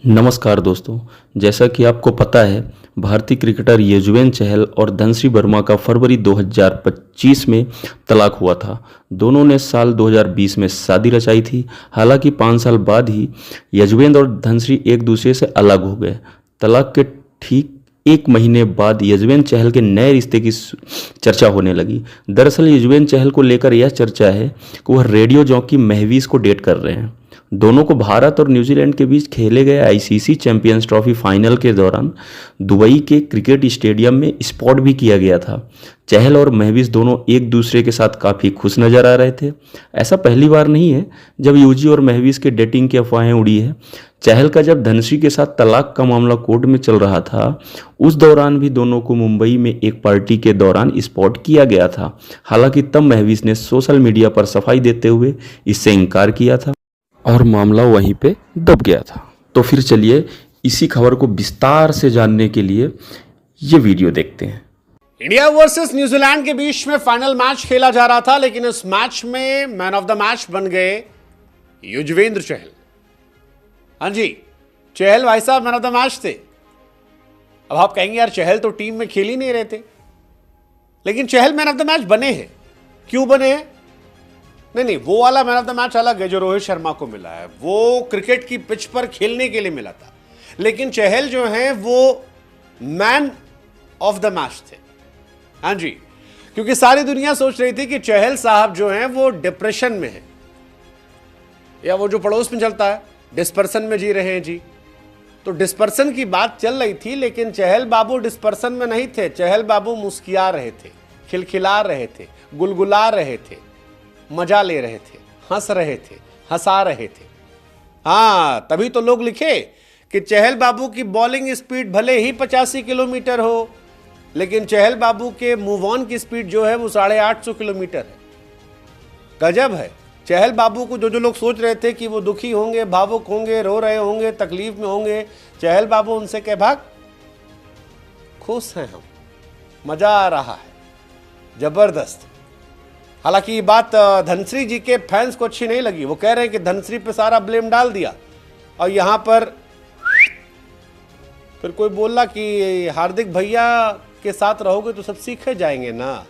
नमस्कार दोस्तों। जैसा कि आपको पता है, भारतीय क्रिकेटर युजवेंद्र चहल और धनश्री वर्मा का फरवरी 2025 में तलाक हुआ था। दोनों ने साल 2020 में शादी रचाई थी। हालांकि 5 साल बाद ही युजवेंद्र और धनश्री एक दूसरे से अलग हो गए। तलाक के ठीक एक महीने बाद युजवेंद्र चहल के नए रिश्ते की चर्चा होने लगी। दरअसल युजवेंद्र चहल को लेकर यह चर्चा है कि वह रेडियो जॉकी महवीज को डेट कर रहे हैं। दोनों को भारत और न्यूजीलैंड के बीच खेले गए आईसीसी चैंपियंस ट्रॉफी फाइनल के दौरान दुबई के क्रिकेट स्टेडियम में स्पॉट भी किया गया था। चहल और महवीज दोनों एक दूसरे के साथ काफ़ी खुश नजर आ रहे थे। ऐसा पहली बार नहीं है जब यूजी और महवीज के डेटिंग की अफवाहें उड़ी है। चहल का जब धनश्री के साथ तलाक का मामला कोर्ट में चल रहा था, उस दौरान भी दोनों को मुंबई में एक पार्टी के दौरान स्पॉट किया गया था। हालांकि तब महवीज ने सोशल मीडिया पर सफाई देते हुए इससे इनकार किया था और मामला वहीं पे दब गया था। तो फिर चलिए इसी खबर को विस्तार से जानने के लिए ये वीडियो देखते हैं। इंडिया वर्सेस न्यूजीलैंड के बीच में फाइनल मैच खेला जा रहा था, लेकिन इस मैच में मैन ऑफ द मैच बन गए युजवेंद्र चहल। हाँ जी, चहल भाई साहब मैन ऑफ द मैच थे। अब आप कहेंगे यार चहल तो टीम में खेल ही नहीं रहे थे, लेकिन चहल मैन ऑफ द मैच बने हैं। क्यों बने हैं? नहीं, वो वाला मैन ऑफ द मैच अलग है जो रोहित शर्मा को मिला है। वो क्रिकेट की पिच पर खेलने के लिए मिला था, लेकिन चहल जो है वो मैन ऑफ द मैच थे। हाँ जी, क्योंकि सारी दुनिया सोच रही थी कि चहल साहब जो हैं वो डिप्रेशन में है, या वो जो पड़ोस में चलता है डिस्पर्सन में जी रहे हैं जी। तो डिस्पर्सन की बात चल रही थी, लेकिन चहल बाबू डिस्पर्सन में नहीं थे। चहल बाबू मुस्किया रहे थे, खिलखिला रहे थे, गुलगुला रहे थे, मजा ले रहे थे, हंस रहे थे, हंसा रहे थे। हाँ, तभी तो लोग लिखे कि चहल बाबू की बॉलिंग स्पीड भले ही 85 किलोमीटर हो, लेकिन चहल बाबू के मूव ऑन की स्पीड जो है वो 850 किलोमीटर है। गजब है। चहल बाबू को जो लोग सोच रहे थे कि वो दुखी होंगे, भावुक होंगे, रो रहे होंगे, तकलीफ में होंगे, चहल बाबू उनसे कह भाग, खुश हैं हम, मजा आ रहा है, जबरदस्त। हालांकि ये बात धनश्री जी के फैंस को अच्छी नहीं लगी। वो कह रहे हैं कि धनश्री पे सारा ब्लेम डाल दिया, और यहां पर फिर कोई बोला कि हार्दिक भैया के साथ रहोगे तो सब सीखे जाएंगे ना।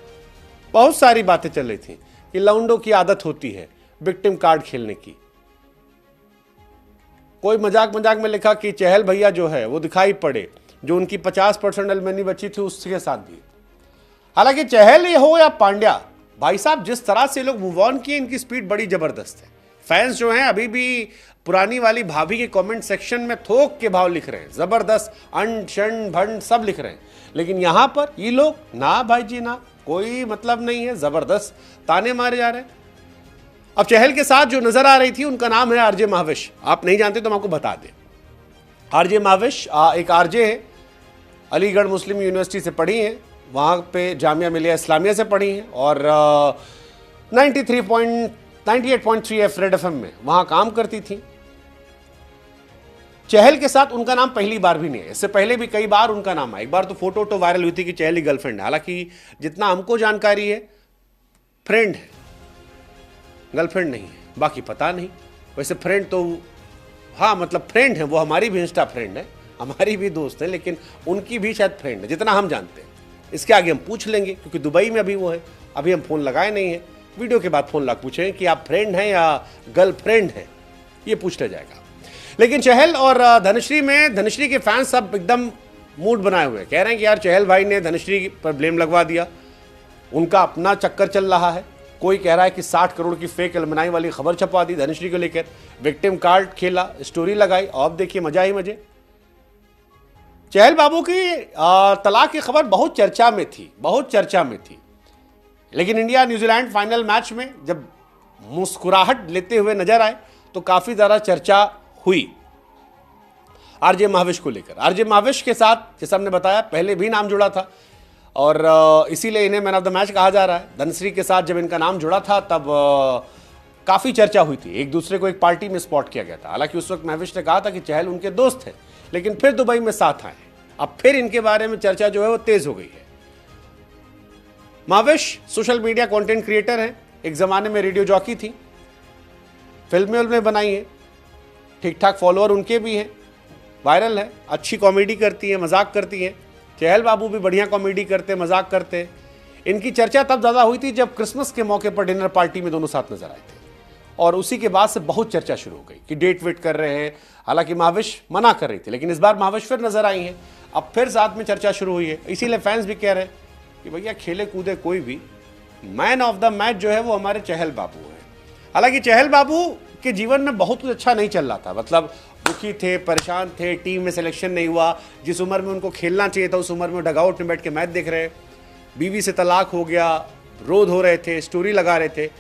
बहुत सारी बातें चल रही थी कि लौंडों की आदत होती है विक्टिम कार्ड खेलने की। कोई मजाक में लिखा कि चहल भैया जो है वो दिखाई पड़े, जो उनकी 50% अलमनी बची थी उसके साथ भी। हालांकि चहल ये हो या पांड्या, भाई साहब जिस तरह से लोग मूव ऑन किए, इनकी स्पीड बड़ी जबरदस्त है। फैंस जो हैं अभी भी पुरानी वाली भाभी के कमेंट सेक्शन में थोक के भाव लिख रहे हैं, जबरदस्त, अंड शंड भंड सब लिख रहे हैं। लेकिन यहां पर ये लोग ना भाई जी ना, कोई मतलब नहीं है, जबरदस्त ताने मारे जा रहे हैं। अब चहल के साथ जो नजर आ रही थी उनका नाम है आरजे महाविश। आप नहीं जानते तो हम आपको बता दें। आरजे महाविश एक आरजे है, अलीगढ़ मुस्लिम यूनिवर्सिटी से पढ़ी है, वहाँ पे जामिया मिलिया इस्लामिया से पढ़ी हैं, और 98.3 एफ रेड एफएम में वहाँ काम करती थी। चहल के साथ उनका नाम पहली बार भी नहीं है, इससे पहले भी कई बार उनका नाम आया। एक बार तो फोटो वायरल हुई थी कि चहल की गर्लफ्रेंड है। हालांकि जितना हमको जानकारी है फ्रेंड है, गर्लफ्रेंड नहीं है, बाकी पता नहीं। वैसे फ्रेंड तो हाँ, मतलब फ्रेंड है, वो हमारी भी इंस्टा फ्रेंड है, हमारी भी दोस्त है, लेकिन उनकी भी शायद फ्रेंड है जितना हम जानते हैं। इसके आगे हम पूछ लेंगे, क्योंकि दुबई में अभी वो है, अभी हम फ़ोन लगाए नहीं है। वीडियो के बाद फ़ोन लगा पूछेंगे कि आप फ्रेंड हैं या गर्लफ्रेंड हैं, ये पूछ लिया जाएगा। लेकिन चहल और धनश्री के फैंस सब एकदम मूड बनाए हुए हैं, कह रहे हैं कि यार चहल भाई ने धनश्री पर ब्लेम लगवा दिया, उनका अपना चक्कर चल रहा है। कोई कह रहा है कि 60 करोड़ की फेक अलमनाई वाली खबर छपवा दी धनश्री को लेकर, विक्टिम कार्ड खेला, स्टोरी लगाई, और अब देखिए मजा ही मजे। चहल बाबू की तलाक की खबर बहुत चर्चा में थी, लेकिन इंडिया न्यूजीलैंड फाइनल मैच में जब मुस्कुराहट लेते हुए नजर आए तो काफी ज्यादा चर्चा हुई आरजे महाविश को लेकर। आरजे महाविश के साथ जैसा हमने बताया पहले भी नाम जुड़ा था, और इसीलिए इन्हें मैन ऑफ द मैच कहा जा रहा है। धनश्री के साथ जब इनका नाम जुड़ा था तब काफी चर्चा हुई थी, एक दूसरे को एक पार्टी में स्पॉट किया गया था। हालांकि उस वक्त महाविश ने कहा था कि चहल उनके दोस्त हैं, लेकिन फिर दुबई में साथ आए। अब फिर इनके बारे में चर्चा जो है वो तेज हो गई है। Mahavish social media content creator हैं, एक जमाने में रेडियो जॉकी थी, फिल्में बनाई हैं, ठीक ठाक फॉलोअर उनके भी हैं, वायरल है, अच्छी कॉमेडी करती हैं, मजाक करती हैं। चहल बाबू भी बढ़िया कॉमेडी करते, मजाक करते। इनकी चर्चा तब ज़्यादा हुई थी जब क्रिसमस के मौके पर डिनर पार्टी में दोनों साथ नजर आए थे, और उसी के बाद से बहुत चर्चा शुरू हो गई कि डेट वेट कर रहे हैं। हालांकि महाविश मना कर रही थी, लेकिन इस बार महाविश फिर नजर आई हैं, अब फिर साथ में चर्चा शुरू हुई है। इसीलिए फैंस भी कह रहे हैं कि भैया खेले कूदे कोई भी, मैन ऑफ द मैच जो है वो हमारे चहल बाबू हैं। हालांकि चहल बाबू के जीवन में बहुत कुछ अच्छा नहीं चल रहा था, मतलब दुखी थे, परेशान थे, टीम में सिलेक्शन नहीं हुआ। जिस उम्र में उनको खेलना चाहिए था उस उम्र में डगआउट में बैठ के मैच देख रहे, बीवी से तलाक हो गया, रोध हो रहे थे, स्टोरी लगा रहे थे।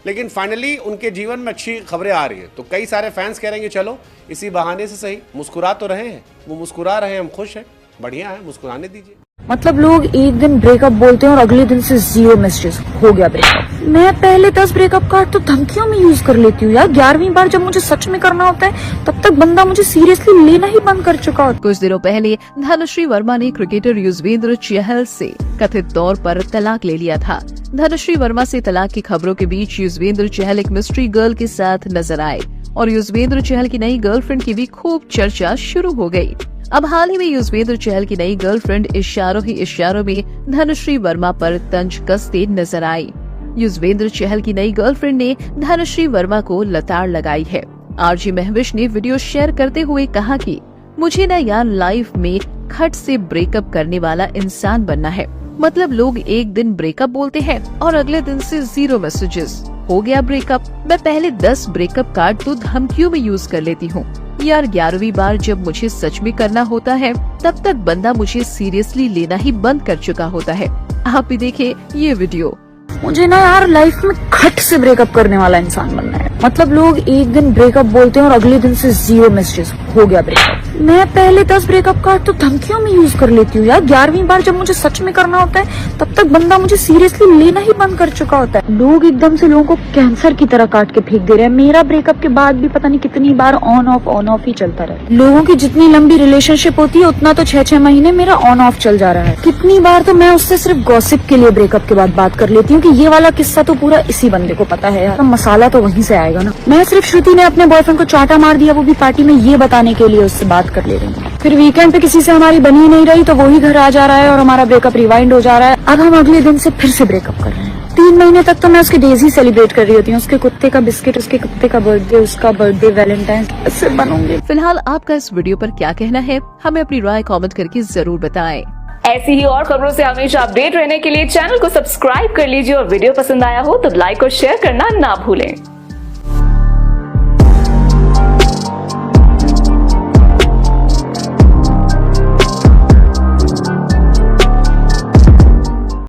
लेकिन फाइनली उनके जीवन में अच्छी खबरें आ रही है, तो कई सारे फैंस कह रहे हैं कि चलो इसी बहाने से सही मुस्कुरा तो रहे हैं, वो मुस्कुरा रहे हैं, हम खुश हैं, बढ़िया है, मुस्कुराने दीजिए। मतलब लोग एक दिन ब्रेकअप बोलते हैं और अगले दिन से 0 मैसेजेस, हो गया ब्रेकअप। मैं पहले 10 ब्रेकअप कार्ड तो धमकियों में यूज कर लेती हूँ यार। 11वीं बार जब मुझे सच में करना होता है तब तक बंदा मुझे सीरियसली लेना ही बंद कर चुका होता है। कुछ दिनों पहले धनुश्री वर्मा ने क्रिकेटर युजवेंद्र चहल से कथित तौर पर तलाक ले लिया था। धनुश्री वर्मा से तलाक की खबरों के बीच युजवेंद्र चहल एक मिस्ट्री गर्ल के साथ नजर आए और युजवेंद्र चहल की नई गर्लफ्रेंड की भी खूब चर्चा शुरू हो गई। अब हाल ही में युजवेंद्र चहल की नई गर्लफ्रेंड इशारों ही इशारों में धनुश्री वर्मा पर तंज कसते नजर आई। युजवेंद्र चहल की नई गर्लफ्रेंड ने धनुश्री वर्मा को लताड़ लगाई है। आरजे महविश ने वीडियो शेयर करते हुए कहा कि मुझे न यार लाइफ में खट से ब्रेकअप करने वाला इंसान बनना है। मतलब लोग एक दिन ब्रेकअप बोलते हैं और अगले दिन से 0 मैसेजेस, हो गया ब्रेकअप। मैं पहले 10 ब्रेकअप कार्ड तो धमकियों में यूज कर लेती हूँ यार। 11वीं बार जब मुझे सच में करना होता है तब तक बंदा मुझे सीरियसली लेना ही बंद कर चुका होता है। आप भी देखें ये वीडियो। मुझे ना यार लाइफ में खट से ब्रेकअप करने वाला इंसान बनना है। मतलब लोग एक दिन ब्रेकअप बोलते हैं और अगले दिन से 0 मैसेजेस, हो गया ब्रेकअप। मैं पहले 10 ब्रेकअप कार्ड तो धमकियों में यूज कर लेती हूँ यार। 11वीं बार जब मुझे सच में करना होता है तब तक बंदा मुझे सीरियसली लेना ही बंद कर चुका होता है। लोग एकदम से लोगों को कैंसर की तरह काट के फेंक दे रहे हैं। मेरा ब्रेकअप के बाद भी पता नहीं कितनी बार ऑन ऑफ ही चलता रहा। लोगों की जितनी लंबी रिलेशनशिप होती है उतना तो 6-6 महीने मेरा ऑन ऑफ चल जा रहा है। कितनी बार तो मैं उससे सिर्फ गॉसिप के लिए ब्रेकअप के बाद बात कर लेती हूँ कि ये वाला किस्सा तो पूरा इसी बंदे को पता है यार, मसाला तो वहीं से आएगा ना। मैं सिर्फ श्रुति ने अपने बॉयफ्रेंड को चांटा मार दिया, वो भी पार्टी में, ये बताने के लिए उससे बात कर ले रही हूँ। फिर वीकेंड पे किसी से हमारी बनी नहीं रही तो वो ही घर आ जा रहा है और हमारा ब्रेकअप रिवाइंड हो जा रहा है। अब हम अगले दिन से फिर से ब्रेकअप कर रहे हैं। 3 महीने तक तो मैं उसकी डेज ही सेलिब्रेट कर रही होती हूँ। उसके कुत्ते का बिस्किट, उसके कुत्ते का बर्थडे, उसका बर्थडे, वैलेंटाइन, ऐसे बनूंगी। फिलहाल आपका इस वीडियो पर क्या कहना है, हमें अपनी राय कमेंट करके जरूर बताएं। ऐसी ही और खबरों से हमेशा अपडेट रहने के लिए चैनल को सब्सक्राइब कर लीजिए और वीडियो पसंद आया हो तो लाइक और शेयर करना ना भूलें।